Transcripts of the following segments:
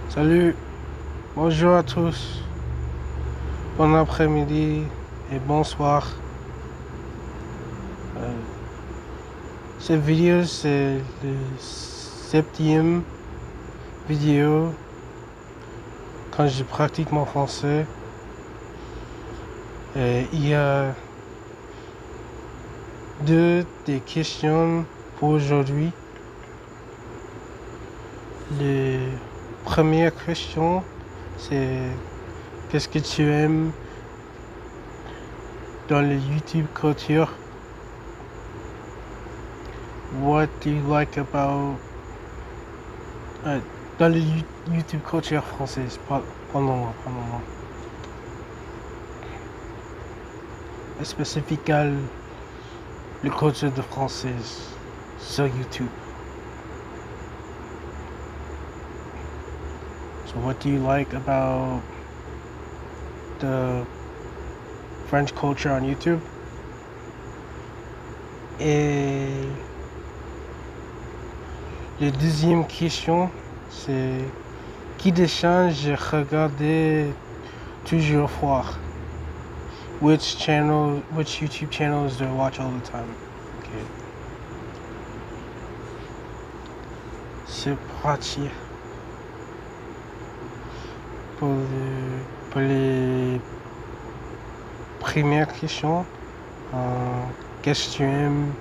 Salut, bonjour à tous, bon après-midi et bonsoir. Cette vidéo c'est le 7e vidéo quand je pratique mon français. Et il y a deux des questions pour aujourd'hui. La première question c'est qu'est-ce que tu aimes dans le YouTube Culture? What do you like about dans le YouTube Culture Française? Pardon. Spécifiquement le culture de française sur YouTube. So what do you like about the French culture on YouTube? Et la deuxième question, c'est qui des chaînes j'ai regardé toujours voir? Which YouTube channels do I watch all the time? Okay. C'est parti. Pour les premières questions, qu'est-ce que tu aimes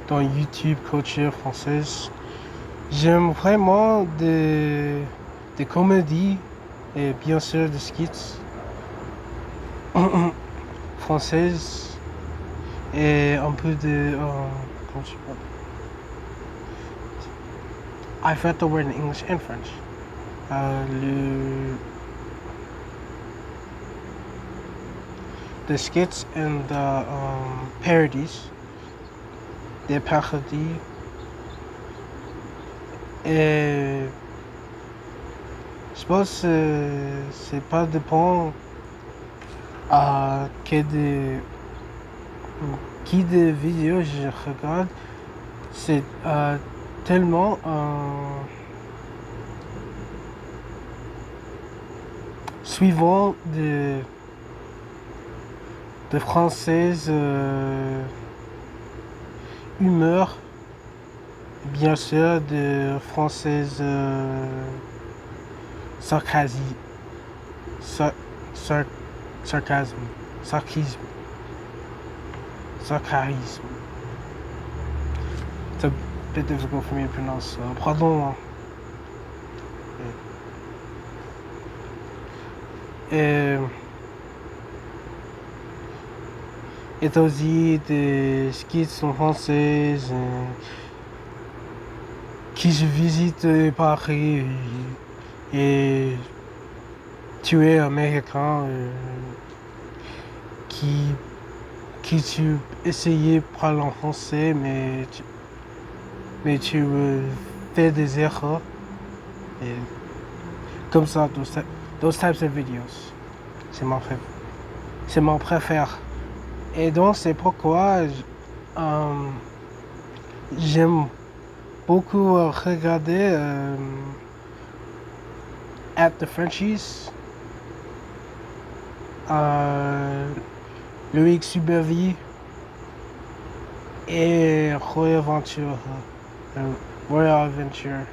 dans YouTube Culture Française? J'aime vraiment des comédies et bien sûr des skits françaises et un peu de I forgot the word in English and French. The skits and the parodies, des parodies, et je pense que c'est pas dépend à qui de vidéos je regarde, c'est tellement suivant de française humeur, bien sûr de française sarcasme. It's a bit difficult for me to pronounce. Pardon. Et aussi des skits en français qui je visite Paris et tu es américain qui tu essayais de parler en français mais tu fais des erreurs et comme ça those types of videos c'est mon préféré. Et donc c'est pourquoi j'aime beaucoup regarder At the Frenchies, Loïc Supervie et Royal Adventure. Royal Adventure.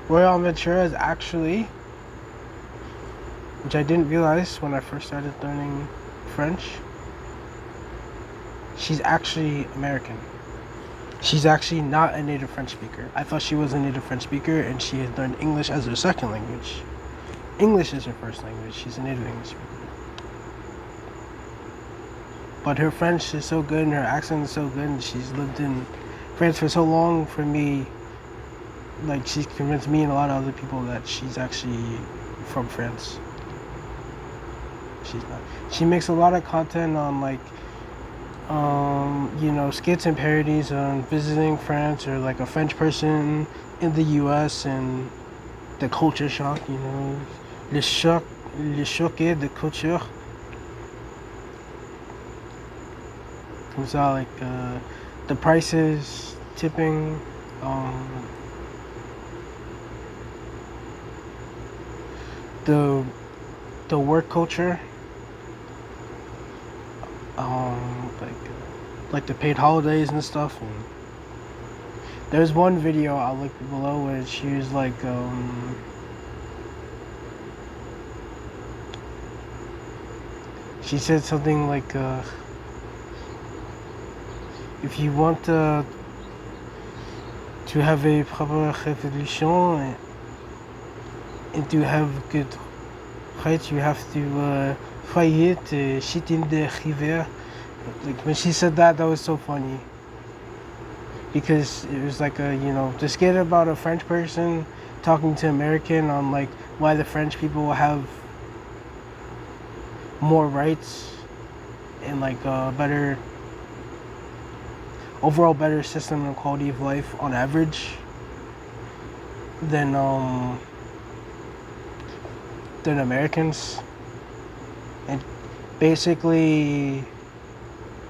Royal Adventure is actually, which I didn't realize when I first started learning French, she's actually American. She's actually not a native French speaker. I thought she was a native French speaker and she had learned English as her second language. English is her first language. She's a native English speaker. But her French is so good and her accent is so good and she's lived in France for so long. For me, like, she's convinced me and a lot of other people that she's actually from France. She's not. She makes a lot of content on like skits and parodies on visiting France or like a French person in the US and the culture shock, le choqué de culture. Comme ça, like the prices, tipping, the work culture, like the paid holidays and stuff. And there's one video I'll link below where she was like, she said something like, if you want to have a proper revolution and to have good rights, you have to fight shit in the river. Like when she said that was so funny, because it was like a, you know, the skit about a French person talking to American on like why the French people have more rights and like a better overall better system and quality of life on average than Americans. And basically,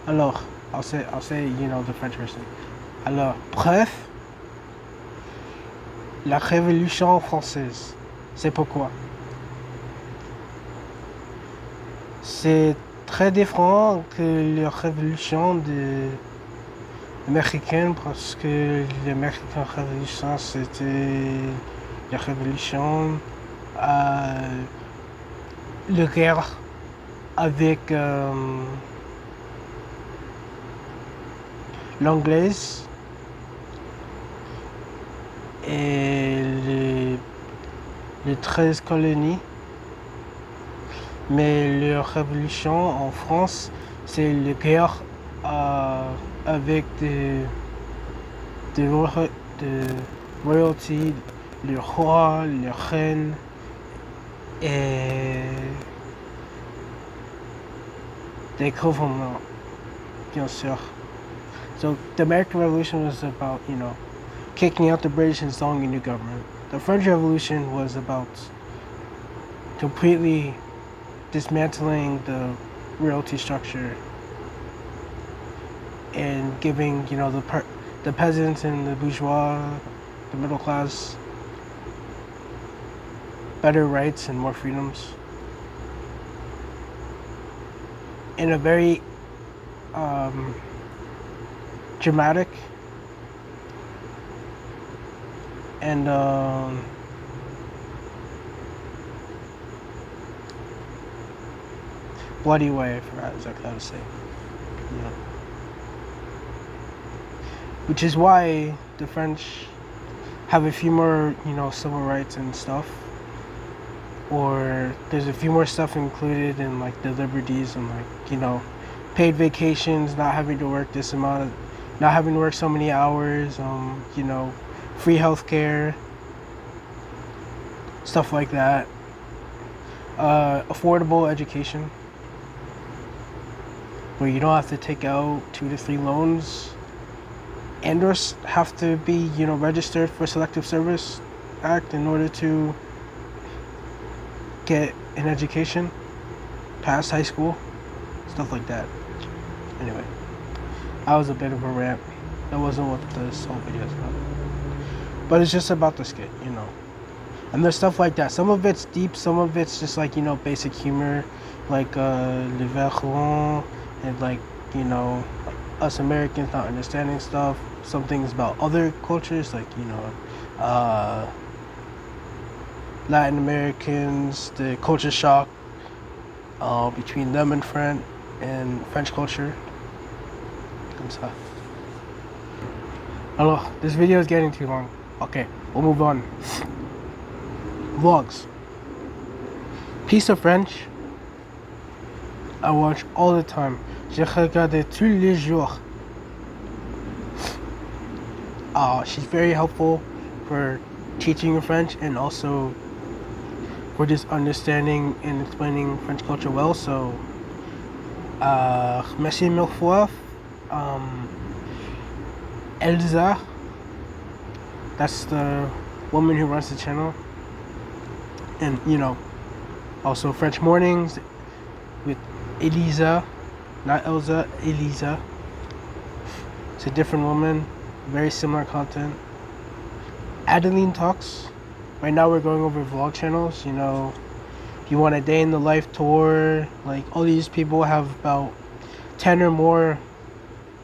alors, I'll say, you know, the French person. Alors, bref, la Révolution française, c'est pourquoi. C'est très différent que la Révolution américaine, parce que l'American Révolution, c'était la révolution, la guerre avec l'anglaise et les 13 colonies. Mais la révolution en France, c'est la guerre avec des royautés, le roi, la reine et des gouvernements, bien sûr. So the American Revolution was about, you know, kicking out the British and installing a new government. The French Revolution was about completely dismantling the royalty structure and giving, you know, the peasants and the bourgeois, the middle class, better rights and more freedoms. In a very dramatic and bloody way, I forgot exactly how to say. Yeah. Which is why the French have a few more, you know, civil rights and stuff, or there's a few more stuff included in like the liberties and like, you know, paid vacations, not having to work this amount, not having to work so many hours, you know, free healthcare, stuff like that, affordable education, where you don't have to take out 2 to 3 loans and or have to be, you know, registered for Selective Service Act in order to get an education past high school, stuff like that. Anyway, that was a bit of a rant. That wasn't what this whole video is about, but it's just about the skit, you know. And there's stuff like that. Some of it's deep, some of it's just like, you know, basic humor, like le verron, and like, you know, us Americans not understanding stuff. Some things about other cultures, like, you know, Latin Americans, the culture shock between them and French culture. Comme ça. Alors, this video is getting too long. Okay, we'll move on. Vlogs. Piece of French I watch all the time. Je regarde tous les jours. She's very helpful for teaching French and also for just understanding and explaining French culture well. So, merci mille fois. Elsa, that's the woman who runs the channel. And, you know, also French Mornings with Elisa, not Elsa, Elisa. It's a different woman, very similar content. Adeline Talks. Right now we're going over vlog channels, you know, you want a day in the life tour. Like all these people have about 10 or more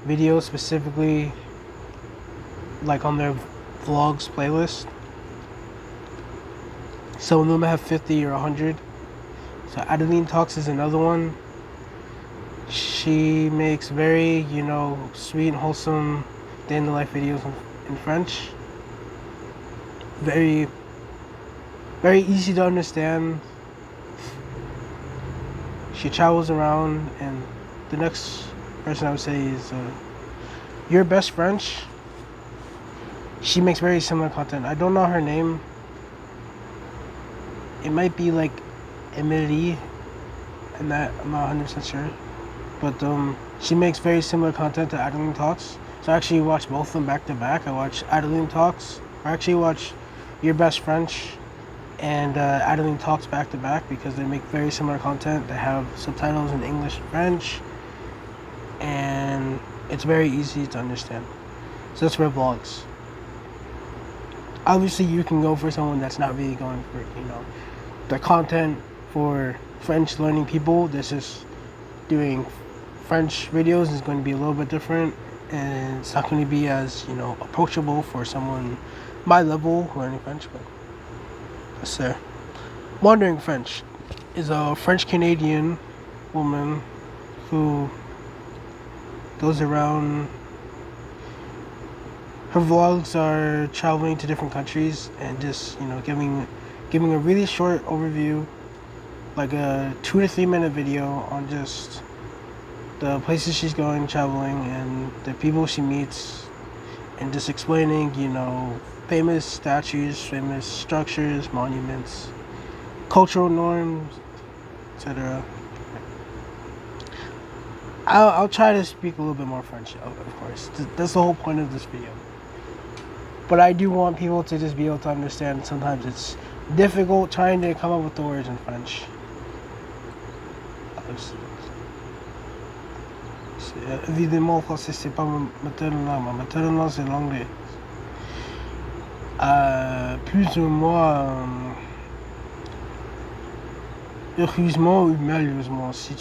videos specifically like on their vlogs playlist. Some of them have 50 or 100. So Adeline Talks is another one. She makes very, sweet and wholesome day in the life videos in French. Very, very easy to understand. She travels around, and the next person I would say is Your Best French. She makes very similar content. I don't know her name. It might be like Emily, and that I'm not 100% sure. But she makes very similar content to Adeline Talks. So I actually watch both of them back to back. I watch Adeline Talks. I actually watch Your Best French and Adeline Talks back to back because they make very similar content. They have subtitles in English and French, and it's very easy to understand. So that's for vlogs. Obviously, you can go for someone that's not really going for, the content for French learning people. This is doing French videos is going to be a little bit different, and it's not going to be as, approachable for someone my level learning French, but that's there. Wandering French is a French-Canadian woman who goes around. Her vlogs are traveling to different countries and just, giving a really short overview, like a 2 to 3 minute video on just the places she's going, traveling, and the people she meets, and just explaining, famous statues, famous structures, monuments, cultural norms, etc. I'll try to speak a little bit more French, of course. That's the whole point of this video. But I do want people to just be able to understand. Sometimes it's difficult trying to come up with the words in French. Évidemment, français, c'est pas ma maternelle langue. Ma maternelle langue, c'est l'anglais. Plus ou moins, heureusement ou malheureusement, si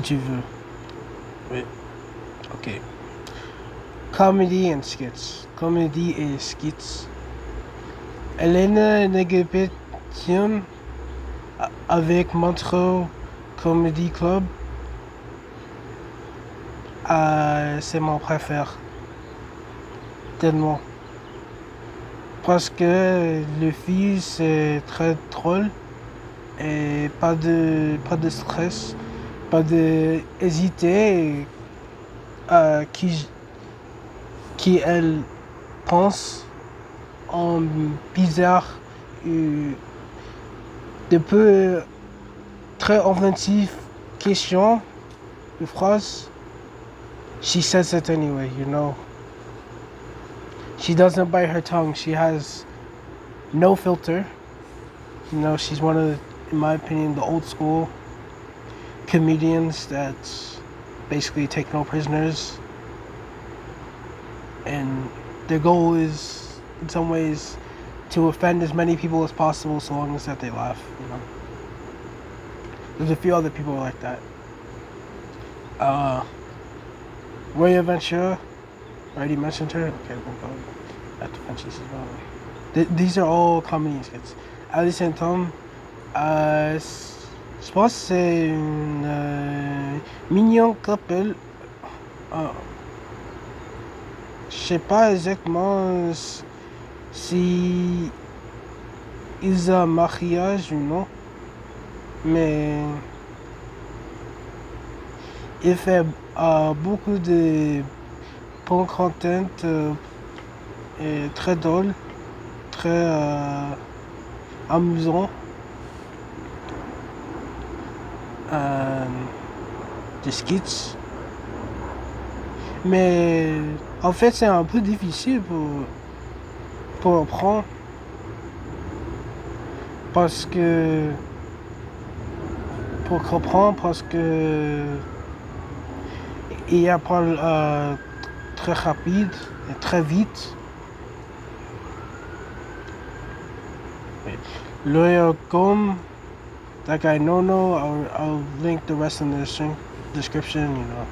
tu veux. Oui. Ok. Comedy and skits. Comedy et skits. Elle est une négociation avec Montreux Comedy Club. C'est mon préféré. Tellement. Parce que le fils c'est très drôle et pas de stress, pas de hésiter qui elle pense en bizarre de peu très offensive question ou phrase. She says it anyway, She doesn't bite her tongue. She has no filter. She's one of, in my opinion, the old school comedians that basically take no prisoners. And their goal is, in some ways, to offend as many people as possible so long as that they laugh, There's a few other people like that. Roy Adventure, already mentioned her. Okay, we'll go at the Frenchies as well. These are all comedy skits. Alice and Tom, je pense que c'est une mignon couple. Je sais pas exactement si ils ont un mariage ou non, mais il fait beaucoup de bon content et très drôle, très amusant. Des skits. Mais en fait c'est un peu difficile pour apprendre parce que pour comprendre parce que il apprend très rapide et très vite. Le comme that guy No, I'll link the rest in the description. You know,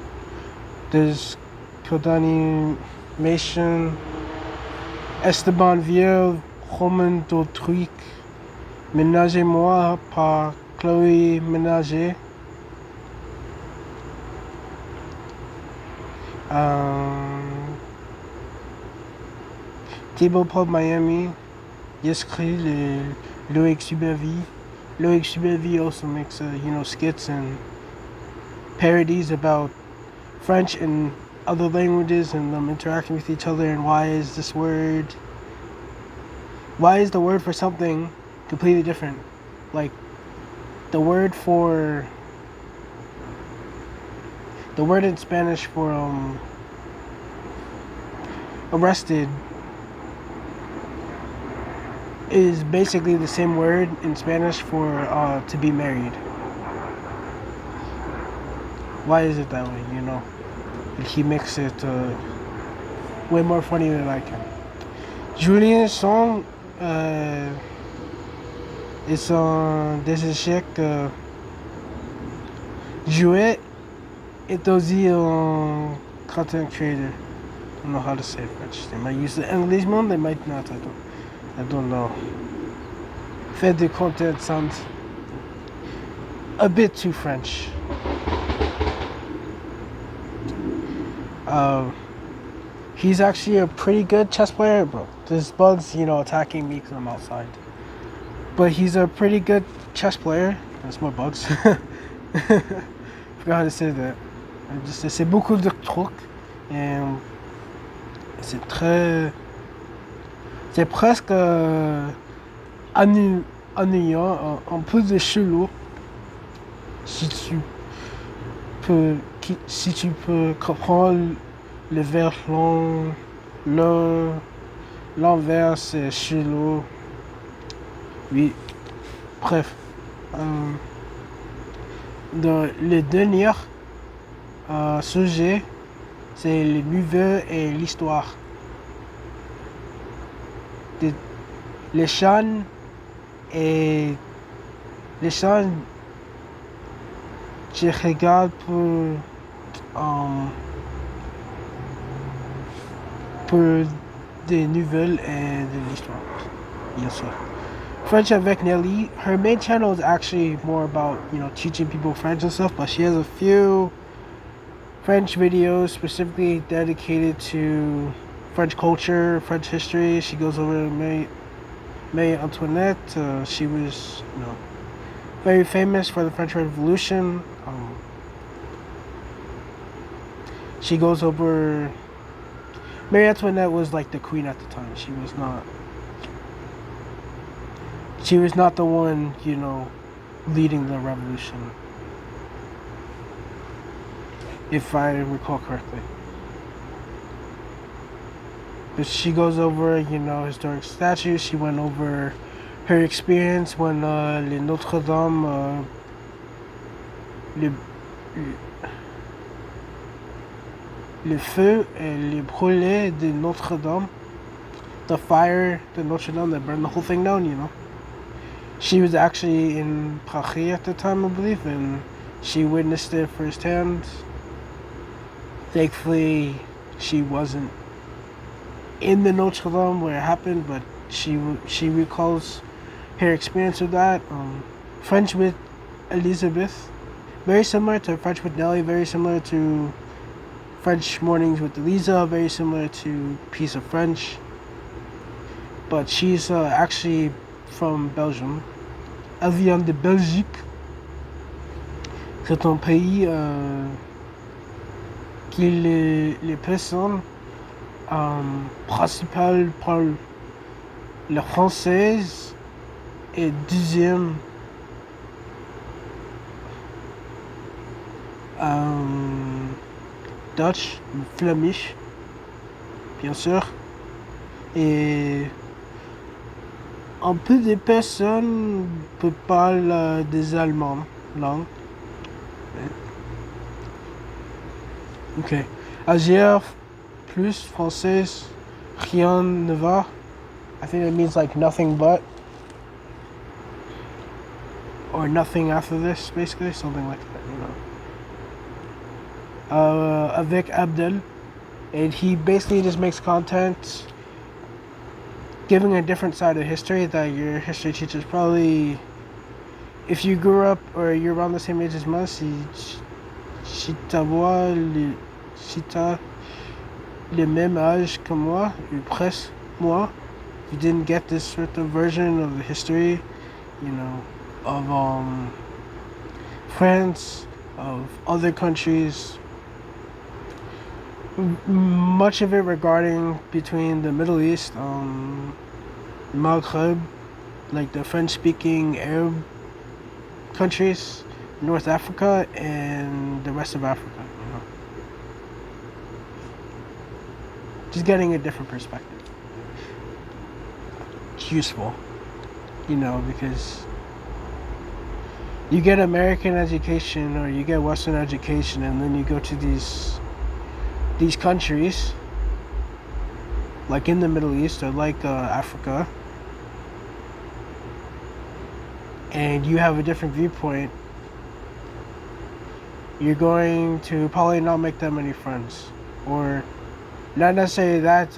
there's Codanimation, Esteban Vieux, Roman d'autruc, Ménagez-moi par Chloé Ménager. Tibopovusa Miami, Yeskri, Loïc Subervi. Loïc Subervi also makes skits and parodies about French and other languages and them interacting with each other, and why is the word for something completely different. Like the word in Spanish for arrested is basically the same word in Spanish for to be married. Why is it that way, you know? He makes it way more funny than I can. Julien's song is on des échecs jouet est aussi en content creator. I don't know how to say it in French. They might use the English one, they might not. I don't know. Fait de content sounds a bit too French. He's actually a pretty good chess player, bro. There's bugs, attacking me because I'm outside. But he's a pretty good chess player. There's more bugs. Forgot how to say that. C'est beaucoup de trucs. Et c'est presque ennuyant, un peu de chelou. Si tu peux comprendre le vers long, l'envers c'est chelou. Oui, bref. Le dernier sujet, c'est les nouvelles et l'histoire. Les chaînes je regarde pour des nouvelles et de l'histoire, bien sûr. French avec Nelly, her main channel is actually more about, teaching people French and stuff, but she has a few French videos specifically dedicated to French culture, French history. She goes over to Marie Antoinette. She was, very famous for the French Revolution. She goes over. Marie Antoinette was like the queen at the time. She was not the one, leading the revolution, if I recall correctly. But she goes over, historic statues. She went over her experience when les Notre-Dame, le feu et les brûlés de Notre-Dame, the fire, the Notre-Dame that burned the whole thing down, She was actually in Paris at the time, I believe, and she witnessed it firsthand. Thankfully, she wasn't in the Notre Dame where it happened, but she recalls her experience with that. French with Elizabeth, very similar to French with Nelly, very similar to French Mornings with Eliza, very similar to Piece of French. But she's actually from Belgium. Elle vient de Belgique. C'est un pays qui les personnes principales parlent le français et deuxième Dutch, Flemish, bien sûr, et un peu de personnes parlent des Allemands langues. Ok. Agir plus français, rien ne va. I think it means like nothing but. or nothing after this, basically, something like that, you know. Avec Abdel, and he basically just makes content giving a different side of history that your history teachers probably, if you grew up or you're around the same age as moi, si t'as le même âge que moi, ou presque moi, you didn't get this sort of version of the history, you know, of France, of other countries, much of it regarding between the Middle East, Maghreb, like the French-speaking Arab countries, North Africa, and the rest of Africa, you know. Just getting a different perspective. It's useful, you know, because you get American education or you get Western education, and then you go to these countries, like in the Middle East or like Africa, and you have a different viewpoint, you're going to probably not make that many friends. Or not necessarily that,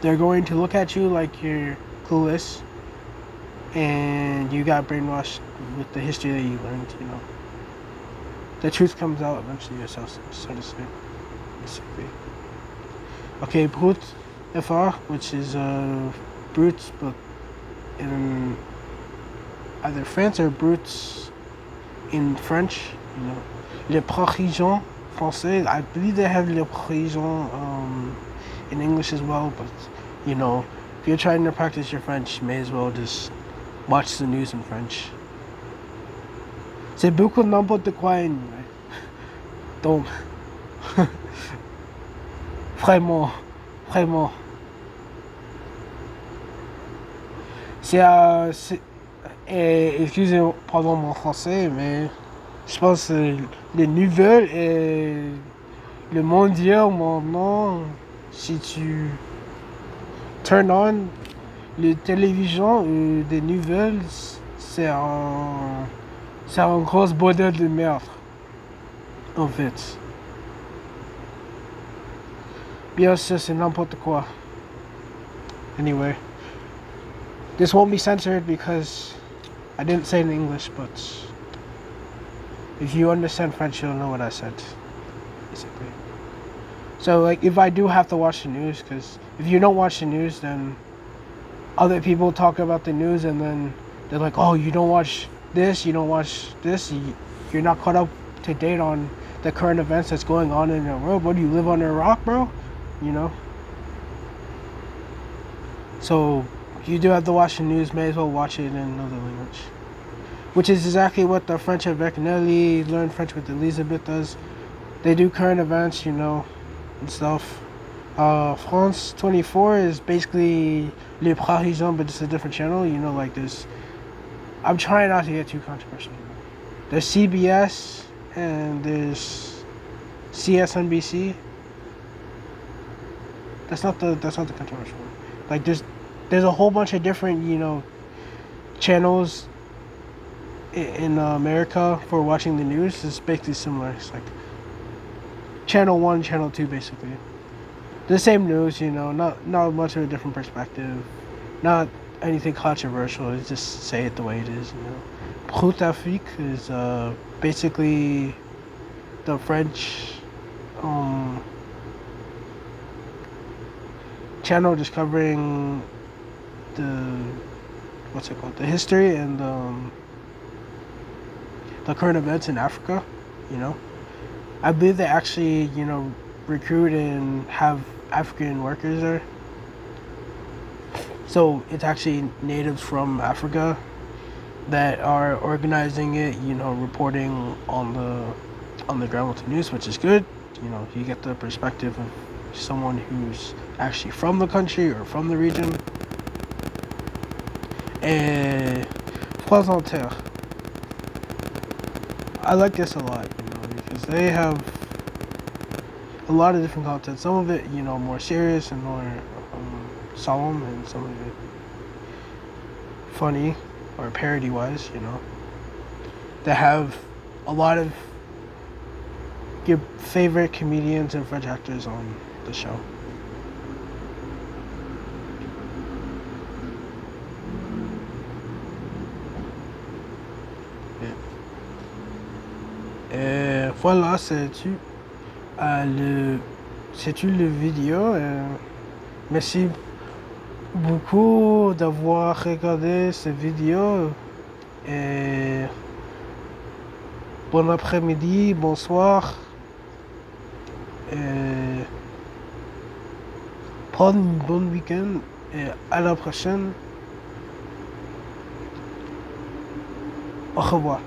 they're going to look at you like you're clueless and you got brainwashed with the history that you learned, you know. The truth comes out eventually yourself, so to say, basically. Okay, brut effort, which is brutes, but in either France or brutes in French, you know. Les Parisiens Français, I believe they have les Parisiens in English as well, but you know, if you're trying to practice your French, you may as well just watch the news in French. C'est beaucoup n'importe quoi anyway. Donc, vraiment. Excusez, pardon mon français, mais je pense que les nouvelles et le mondial maintenant, si tu turn on la télévision ou des nouvelles, c'est un gros bordel de merde, en fait. Bien sûr, c'est n'importe quoi. Anyway, this won't be censored because I didn't say it in English, but if you understand French, you'll know what I said, basically. So, like, if I do have to watch the news, because if you don't watch the news, then other people talk about the news, and then they're like, oh, you don't watch this, you're not caught up to date on the current events that's going on in the world. What, do you live under a rock, bro? You know? So, if you do have to watch the news, may as well watch it in another language. Which is exactly what the Français Learn French with Elizabeth does. They do current events, you know, and stuff. France 24 is basically Les Parisiens, but it's a different channel, you know, like this. I'm trying not to get too controversial. There's CBS and there's CSNBC. That's not the controversial one. Like there's a whole bunch of different, you know, channels in America for watching the news. It's basically similar. It's like channel 1, channel 2, basically. The same news, you know, not much of a different perspective, not anything controversial. It's just say it the way it is, you know. Brut Afrique is basically the French channel just covering the history and the current events in Africa, you know. I believe they actually, you know, recruit and have African workers there. So it's actually natives from Africa that are organizing it, you know, reporting on the ground with the news, which is good. You know, you get the perspective of someone who's actually from the country or from the region. And Français, I like this a lot, you know, because they have a lot of different content. Some of it, you know, more serious and more solemn, and some of it funny. or parody-wise, you know. They have a lot of your favorite comedians and French actors on the show. Et voilà, c'est-tu le vidéo. Merci beaucoup d'avoir regardé cette vidéo. Et bon après-midi, bonsoir. Et prendre une bonne week-end. Et à la prochaine. Au revoir.